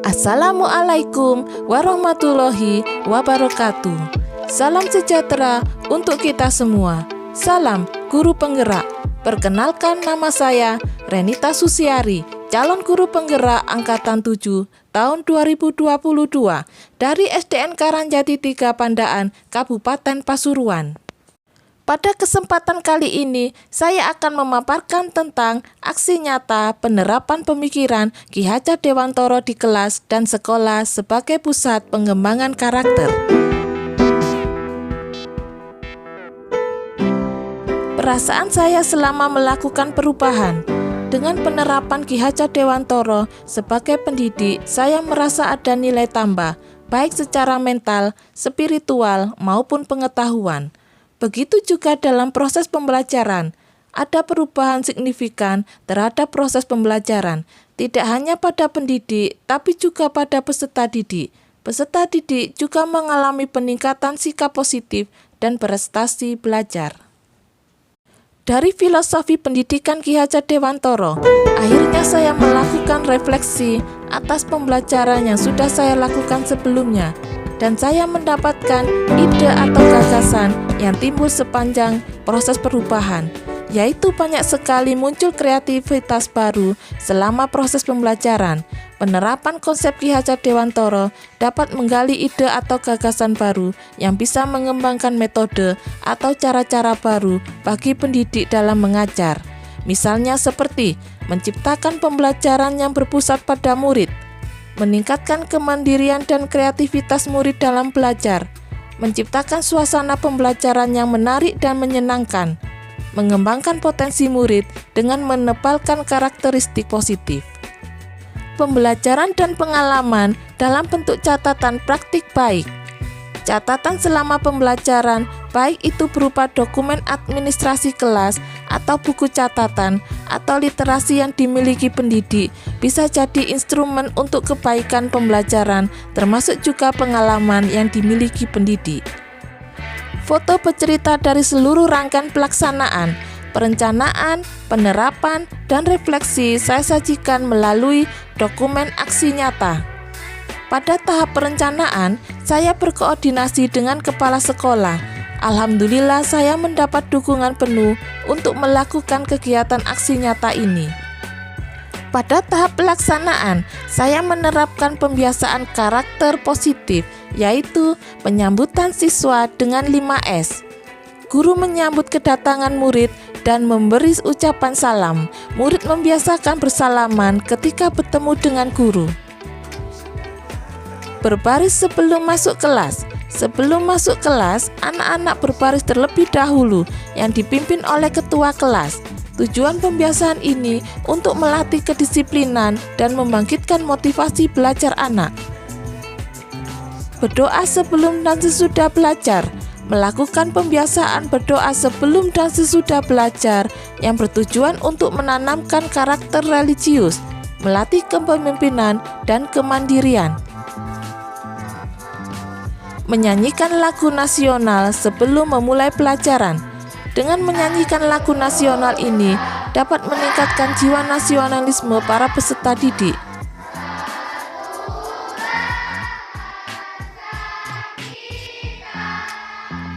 Assalamualaikum warahmatullahi wabarakatuh. Salam sejahtera untuk kita semua. Salam guru penggerak. Perkenalkan, nama saya Renita Susiari, calon guru penggerak angkatan 7 tahun 2022 dari SDN Karangjati 3 Pandaan, Kabupaten Pasuruan. Pada kesempatan kali ini, saya akan memaparkan tentang aksi nyata penerapan pemikiran Ki Hajar Dewantara di kelas dan sekolah sebagai pusat pengembangan karakter. Perasaan saya selama melakukan perubahan. Dengan penerapan Ki Hajar Dewantara sebagai pendidik, saya merasa ada nilai tambah, baik secara mental, spiritual, maupun pengetahuan. Begitu juga dalam proses pembelajaran, ada perubahan signifikan terhadap proses pembelajaran, tidak hanya pada pendidik, tapi juga pada peserta didik. Peserta didik juga mengalami peningkatan sikap positif dan prestasi belajar. Dari filosofi pendidikan Ki Hajar Dewantara, akhirnya saya melakukan refleksi atas pembelajaran yang sudah saya lakukan sebelumnya, dan saya mendapatkan ide atau gagasan yang timbul sepanjang proses perubahan, yaitu banyak sekali muncul kreativitas baru selama proses pembelajaran. Penerapan konsep Ki Hajar Dewantara dapat menggali ide atau gagasan baru yang bisa mengembangkan metode atau cara-cara baru bagi pendidik dalam mengajar. Misalnya seperti menciptakan pembelajaran yang berpusat pada murid, meningkatkan kemandirian dan kreativitas murid dalam belajar, menciptakan suasana pembelajaran yang menarik dan menyenangkan, mengembangkan potensi murid dengan menebalkan karakteristik positif. Pembelajaran dan pengalaman dalam bentuk catatan praktik baik. Catatan selama pembelajaran, baik itu berupa dokumen administrasi kelas atau buku catatan atau literasi yang dimiliki pendidik, bisa jadi instrumen untuk kebaikan pembelajaran, termasuk juga pengalaman yang dimiliki pendidik. Foto bercerita dari seluruh rangkaian pelaksanaan, perencanaan, penerapan, dan refleksi saya sajikan melalui dokumen aksi nyata. Pada tahap perencanaan, saya berkoordinasi dengan kepala sekolah. Alhamdulillah, saya mendapat dukungan penuh untuk melakukan kegiatan aksi nyata ini. Pada tahap pelaksanaan, saya menerapkan pembiasaan karakter positif, yaitu penyambutan siswa dengan 5S. Guru menyambut kedatangan murid dan memberi ucapan salam. Murid membiasakan bersalaman ketika bertemu dengan guru. Berbaris sebelum masuk kelas. Sebelum masuk kelas, anak-anak berbaris terlebih dahulu yang dipimpin oleh ketua kelas. Tujuan pembiasaan ini untuk melatih kedisiplinan dan membangkitkan motivasi belajar anak. Berdoa sebelum dan sesudah belajar. Melakukan pembiasaan berdoa sebelum dan sesudah belajar yang bertujuan untuk menanamkan karakter religius, melatih kepemimpinan dan kemandirian. Menyanyikan lagu nasional sebelum memulai pelajaran. Dengan menyanyikan lagu nasional ini dapat meningkatkan jiwa nasionalisme para peserta didik.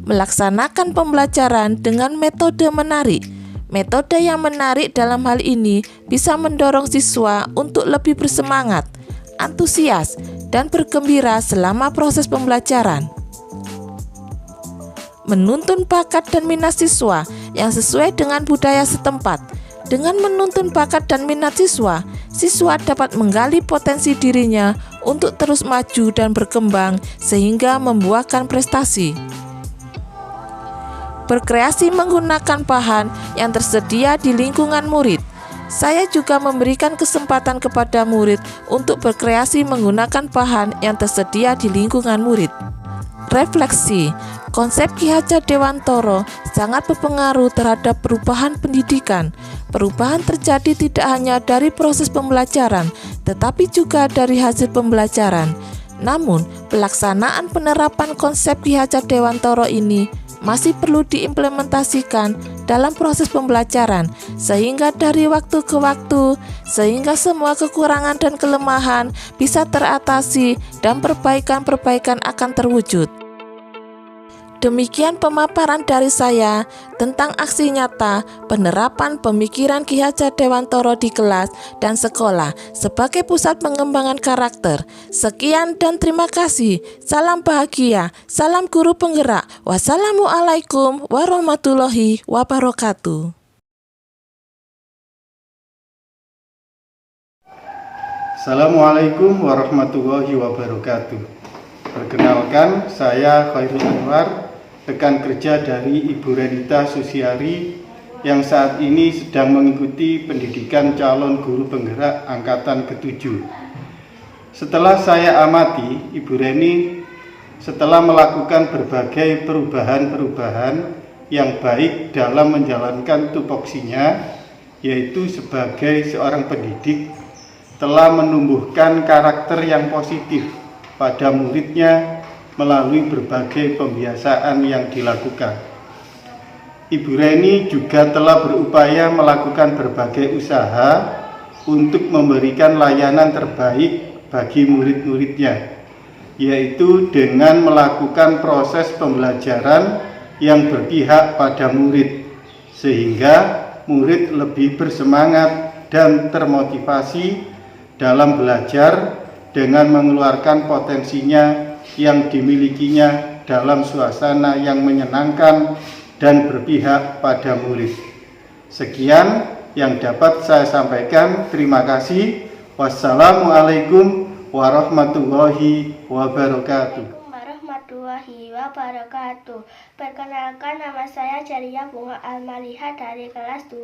Melaksanakan pembelajaran dengan metode menarik. Metode yang menarik dalam hal ini bisa mendorong siswa untuk lebih bersemangat, antusias, dan bergembira selama proses pembelajaran. Menuntun bakat dan minat siswa yang sesuai dengan budaya setempat. Dengan menuntun bakat dan minat siswa, siswa dapat menggali potensi dirinya untuk terus maju dan berkembang sehingga membuahkan prestasi. Berkreasi menggunakan bahan yang tersedia di lingkungan murid. Saya juga memberikan kesempatan kepada murid untuk berkreasi menggunakan bahan yang tersedia di lingkungan murid. Refleksi, konsep Ki Hajar Dewantara sangat berpengaruh terhadap perubahan pendidikan. Perubahan terjadi tidak hanya dari proses pembelajaran, tetapi juga dari hasil pembelajaran. Namun, pelaksanaan penerapan konsep Ki Hajar Dewantara ini masih perlu diimplementasikan dalam proses pembelajaran, sehingga dari waktu ke waktu, sehingga semua kekurangan dan kelemahan bisa teratasi dan perbaikan-perbaikan akan terwujud. Demikian pemaparan dari saya tentang aksi nyata penerapan pemikiran Ki Hajar Dewantoro di kelas dan sekolah sebagai pusat pengembangan karakter. Sekian dan terima kasih. Salam bahagia, salam guru penggerak. Wassalamualaikum warahmatullahi wabarakatuh. Assalamualaikum warahmatullahi wabarakatuh. Perkenalkan, saya Khairul Anwar, rekan kerja dari Ibu Renita Susiari yang saat ini sedang mengikuti pendidikan calon guru penggerak angkatan ke-7. Setelah saya amati, Ibu Reni setelah melakukan berbagai perubahan-perubahan yang baik dalam menjalankan tupoksinya, yaitu sebagai seorang pendidik, telah menumbuhkan karakter yang positif pada muridnya melalui berbagai pembiasaan yang dilakukan. Ibu Reni juga telah berupaya melakukan berbagai usaha untuk memberikan layanan terbaik bagi murid-muridnya, yaitu dengan melakukan proses pembelajaran yang berpihak pada murid, sehingga murid lebih bersemangat dan termotivasi dalam belajar dengan mengeluarkan potensinya yang dimilikinya dalam suasana yang menyenangkan dan berpihak pada murid. Sekian yang dapat saya sampaikan. Terima kasih. Wassalamualaikum warahmatullahi wabarakatuh. Warahmatullahi wabarakatuh. Perkenalkan, nama saya Ceria Bunga Almaliha dari kelas 2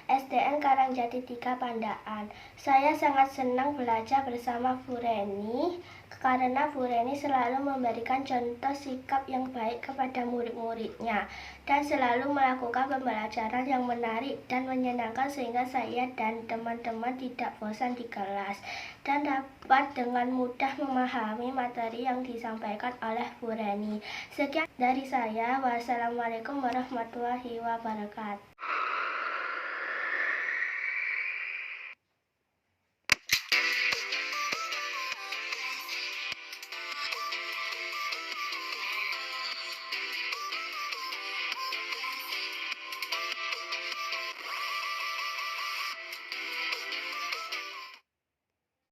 SDN Karangjati 3 Pandaan. Saya sangat senang belajar bersama Bu Reni karena Bu Reni selalu memberikan contoh sikap yang baik kepada murid-muridnya dan selalu melakukan pembelajaran yang menarik dan menyenangkan sehingga saya dan teman-teman tidak bosan di kelas dan dapat dengan mudah memahami materi yang disampaikan oleh Bu Reni. Sekian dari saya. Wassalamualaikum warahmatullahi wabarakatuh.